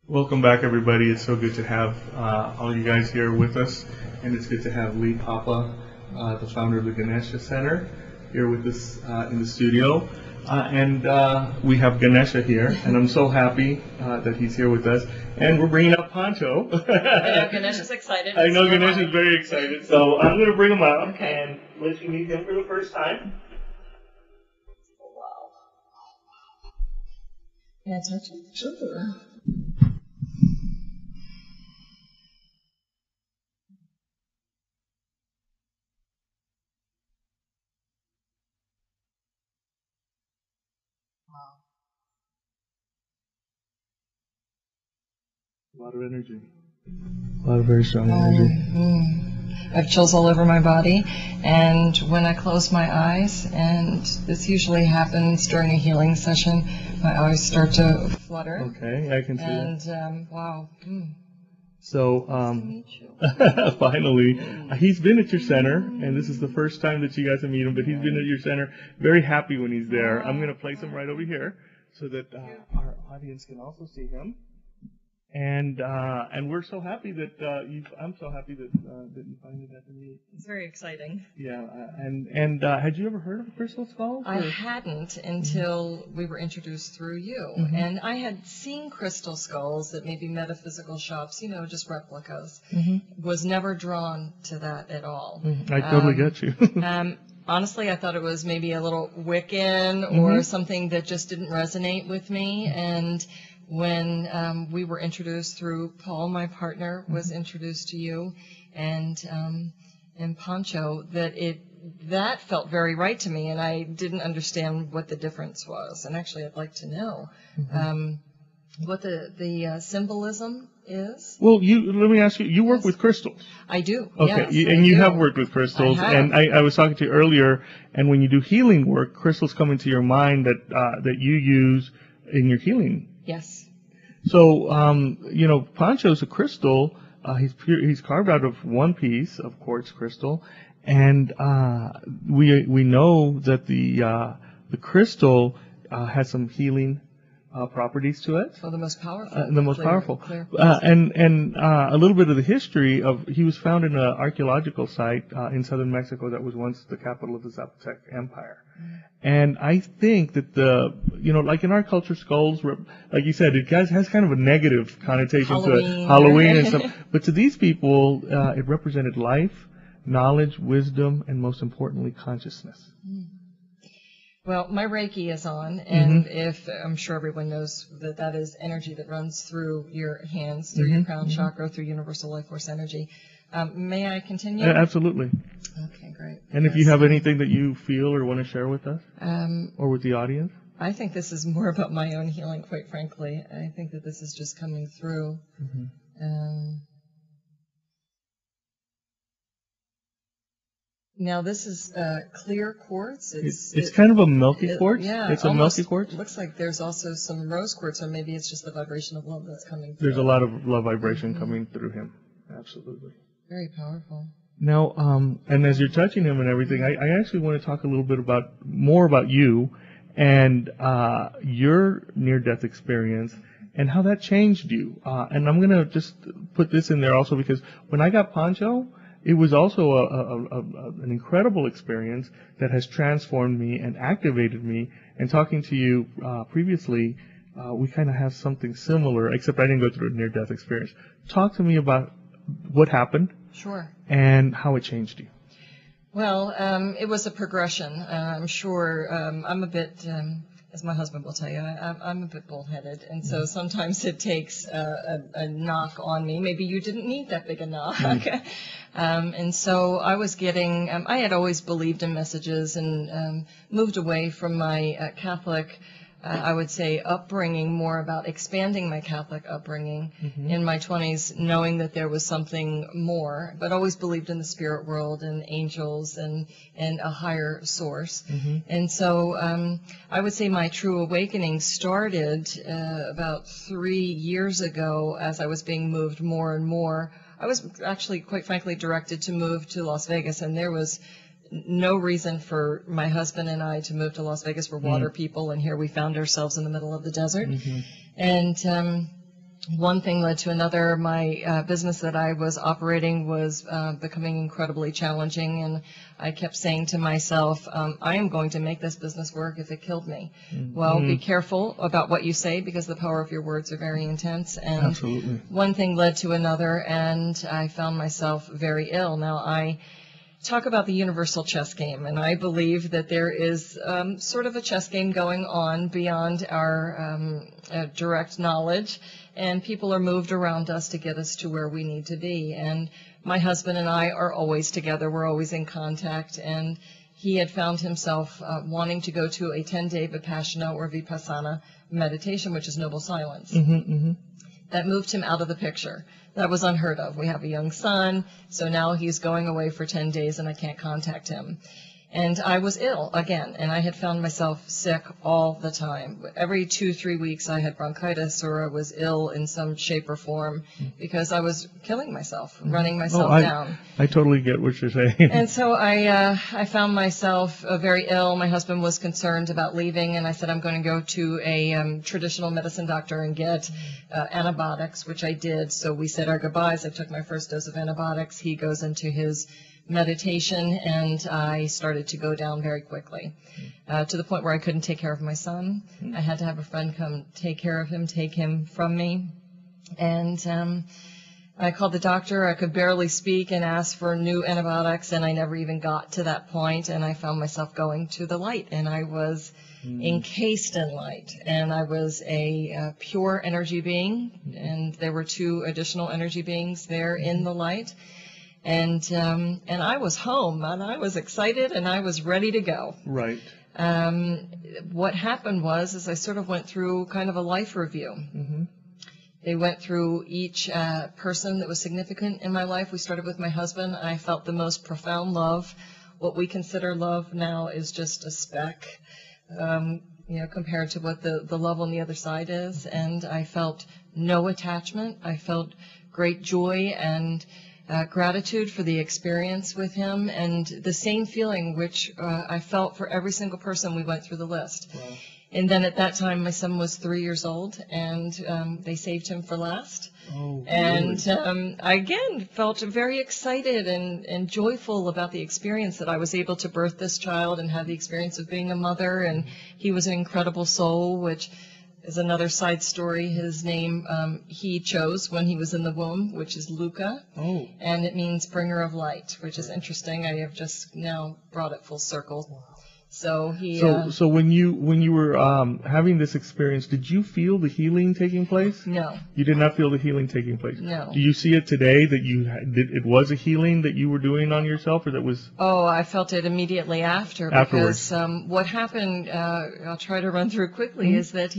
Welcome back, everybody. It's so good to have all you guys here with us, and it's good to have Lee Papa, the founder of the Ganesha Center, here with us in the studio. And we have Ganesha here, and I'm so happy that he's here with us. And we're bringing up Pancho. I know Ganesha's excited. I know Ganesha's very excited, so I'm going to bring him up Okay. and let you meet him for the first time. Wow. Can I touch him? Sure. Wow. A lot of energy. A lot of very strong energy. I have chills all over my body, and when I close my eyes, and this usually happens during a healing session, my eyes start to flutter. Okay, I can see that. And wow. So, Nice to meet you. finally, he's been at your center, and this is the first time that you guys have met him, but he's been at your center. Very happy when he's there. I'm going to place him right over here so that our audience can also see him. And we're so happy that I'm so happy that you finally got to meet. It's very exciting. Yeah, and had you ever heard of crystal skulls? I hadn't until we were introduced through you. And I had seen crystal skulls at maybe metaphysical shops, just replicas. Was never drawn to that at all. I totally get you. Honestly, I thought it was maybe a little Wiccan or something that just didn't resonate with me. And when we were introduced through Paul, my partner, was introduced to you, and Pancho, that felt very right to me, and I didn't understand what the difference was. And actually, I'd like to know what the symbolism is. Well, let me ask you. You work with crystals. I do. Okay, Yes, and I you do. have worked with crystals, I have. and I was talking to you earlier. And when you do healing work, crystals come into your mind that you use in your healing. Yes. So, Pancho's a crystal. He's carved out of one piece of quartz crystal, and we know that the crystal has some healing properties to it. Oh, the most powerful. The most powerful. Clear. And a little bit of the history of he was found in an archaeological site in southern Mexico that was once the capital of the Zapotec Empire. And I think that like in our culture, skulls, like you said, it has kind of a negative connotation to it, Halloween and stuff. But to these people, it represented life, knowledge, wisdom, and most importantly, consciousness. Well, my Reiki is on, and if I'm sure everyone knows that is energy that runs through your hands, through your crown chakra, through universal life force energy. May I continue? Absolutely. Okay, great. And if you have anything that you feel or want to share with us or with the audience? I think this is more about my own healing, quite frankly. I think that this is just coming through. Now, this is clear quartz. It's kind of a milky quartz. Yeah, it's a milky quartz. It looks like there's also some rose quartz, or maybe it's just the vibration of love that's coming through. There's a lot of love vibration coming through him. Absolutely. Very powerful. Now, and as you're touching him and everything, I actually want to talk a little bit more about you and your near-death experience and how that changed you. And I'm going to just put this in there also because when I got Pancho, it was also an incredible experience that has transformed me and activated me. And talking to you previously, we kind of have something similar, except I didn't go through a near-death experience. Talk to me about what happened. Sure. And how it changed you. Well, it was a progression. I'm sure I'm a bit, as my husband will tell you, I'm a bit bullheaded. And so sometimes it takes a knock on me. Maybe you didn't need that big a knock. And so I was getting, I had always believed in messages and moved away from my Catholic I would say, upbringing, more about expanding my Catholic upbringing in my 20s, knowing that there was something more, but always believed in the spirit world and angels and a higher source. And so I would say my true awakening started about 3 years ago as I was being moved more and more. I was actually, quite frankly, directed to move to Las Vegas, and there was no reason for my husband and I to move to Las Vegas. We're water people, and here we found ourselves in the middle of the desert. And one thing led to another. My business that I was operating was becoming incredibly challenging, and I kept saying to myself, I am going to make this business work if it killed me. Well, be careful about what you say, because the power of your words are very intense. And Absolutely. one thing led to another, and I found myself very ill. Now, I talk about the universal chess game, and I believe that there is sort of a chess game going on beyond our direct knowledge, and people are moved around us to get us to where we need to be. And my husband and I are always together. We're always in contact, and he had found himself wanting to go to a 10-day Vipassana or Vipassana meditation, which is noble silence. That moved him out of the picture. That was unheard of. We have a young son, so now he's going away for 10 days and I can't contact him. And I was ill again, and I had found myself sick all the time. Every 2-3 weeks I had bronchitis, or I was ill in some shape or form, because I was killing myself, running myself down. I totally get what you're saying. And so I found myself very ill. My husband was concerned about leaving, and I said, I'm going to go to a traditional medicine doctor and get antibiotics, which I did. So we said our goodbyes. I took my first dose of antibiotics. He goes into his meditation, and I started to go down very quickly, to the point where I couldn't take care of my son. I had to have a friend come take care of him, take him from me. And I called the doctor. I could barely speak and asked for new antibiotics, and I never even got to that point. And I found myself going to the light, and I was encased in light, and I was a pure energy being, and there were 2 additional energy beings there in the light. And I was home, and I was excited, and I was ready to go. Right. What happened was I sort of went through kind of a life review. They went through each person that was significant in my life. We started with my husband. I felt the most profound love. What we consider love now is just a speck, compared to what the love on the other side is. And I felt no attachment. I felt great joy and gratitude for the experience with him, and the same feeling which I felt for every single person. We went through the list. Wow. And then at that time, my son was 3 years old, and they saved him for last. Oh, and really? I, again, felt very excited and joyful about the experience that I was able to birth this child and have the experience of being a mother. And he was an incredible soul, which is another side story. His name he chose when he was in the womb, which is Luca. Oh. And it means bringer of light, which is interesting. I have just now brought it full circle. Wow. So he. So when you were having this experience, did you feel the healing taking place? No. You did not feel the healing taking place. No. Do you see it today that it was a healing that you were doing on yourself, or that was? Oh, I felt it immediately afterwards. Because what happened, I'll try to run through quickly, is that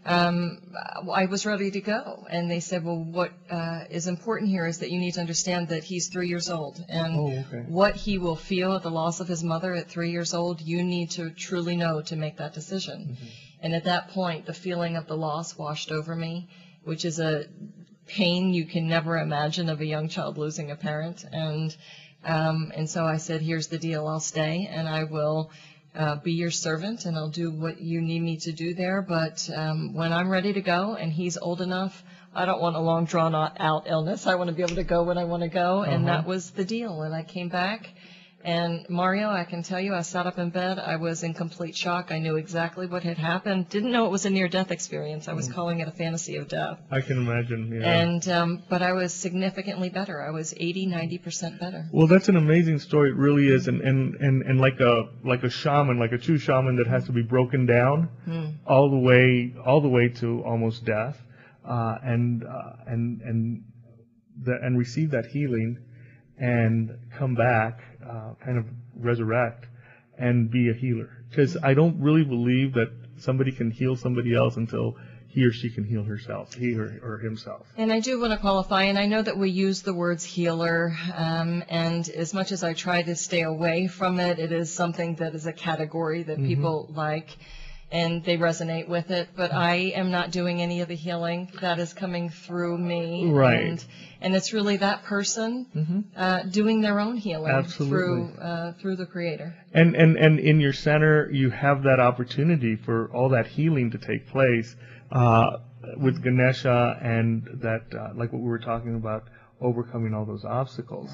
I was ready to go, and they said, well, what is important here is that you need to understand that he's 3 years old, and what he will feel at the loss of his mother at 3 years old, you need to truly know to make that decision. And at that point, the feeling of the loss washed over me, which is a pain you can never imagine of a young child losing a parent. And so I said, here's the deal, I'll stay, and I will be your servant, and I'll do what you need me to do there. But when I'm ready to go and he's old enough, I don't want a long drawn out illness. I want to be able to go when I want to go. And that was the deal. And I came back, and Mario, I can tell you, I sat up in bed. I was in complete shock. I knew exactly what had happened. Didn't know it was a near-death experience. I was calling it a fantasy of death. I can imagine, yeah. And but I was significantly better. I was 80-90% better. Well, that's an amazing story. It really is, and like a shaman, like a true shaman that has to be broken down all the way to almost death, and receive that healing, and come back, kind of resurrect, and be a healer. Because I don't really believe that somebody can heal somebody else until he or she can heal herself, he or himself. And I do want to qualify, and I know that we use the words healer, and as much as I try to stay away from it, it is something that is a category that people like, and they resonate with it. But I am not doing any of the healing. That is coming through me. Right. And it's really that person doing their own healing through the Creator. And in your center, you have that opportunity for all that healing to take place. with Ganesha and that, like what we were talking about, overcoming all those obstacles.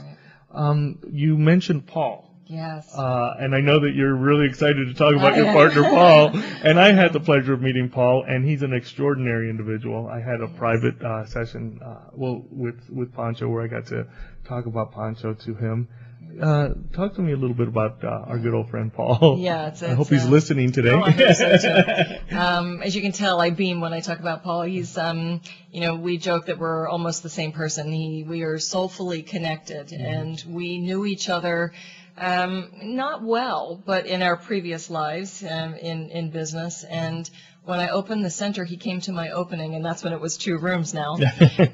You mentioned Paul. Yes. And I know that you're really excited to talk about your partner, Paul. And I had the pleasure of meeting Paul, and he's an extraordinary individual. I had a private session, with Pancho, where I got to talk about Pancho to him. Talk to me a little bit about our good old friend Paul. Yeah, I hope he's listening today. Oh, I hope so too. As you can tell, I beam when I talk about Paul. He's, we joke that we're almost the same person. We are soulfully connected, and we knew each other. Not well, but in our previous lives in business. And when I opened the center, he came to my opening, and that's when it was 2 rooms now.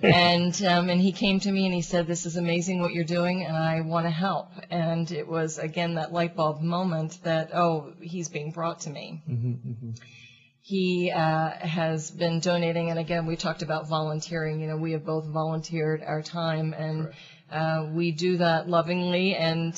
And he came to me and he said, "This is amazing what you're doing, and I want to help." And it was, again, that light bulb moment that, oh, he's being brought to me. He has been donating, and again, we talked about volunteering. We have both volunteered our time, and we do that lovingly, and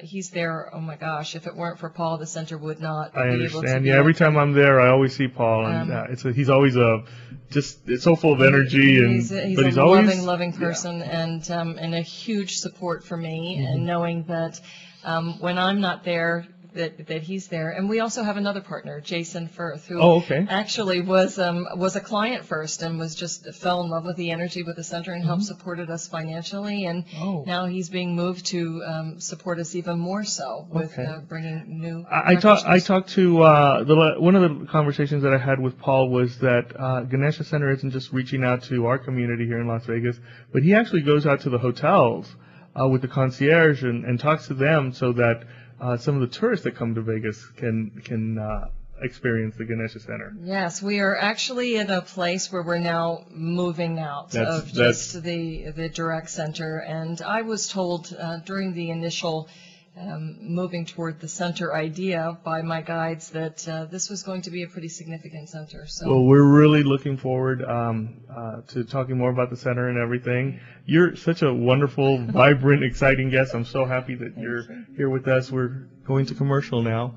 he's there. Oh my gosh! If it weren't for Paul, the center would not. I be understand. Able to Yeah, every time I'm there, I always see Paul, and he's always it's so full of energy, he's always loving person, and a huge support for me, and knowing that when I'm not there, that he's there. And we also have another partner, Jason Firth, who actually was a client first, and was just fell in love with the energy with the center, and helped supported us financially, and now he's being moved to support us even more so with bringing new. I talked to one of the conversations that I had with Paul was that Ganesha Center isn't just reaching out to our community here in Las Vegas, but he actually goes out to the hotels with the concierge and talks to them so that some of the tourists that come to Vegas can experience the Ganesha Center. Yes, we are actually in a place where we're now moving out of just the direct center. And I was told during the initial moving toward the center idea by my guides that this was going to be a pretty significant center. So. Well, we're really looking forward to talking more about the center and everything. You're such a wonderful, vibrant, exciting guest. I'm so happy that you're here with us. We're going to commercial now.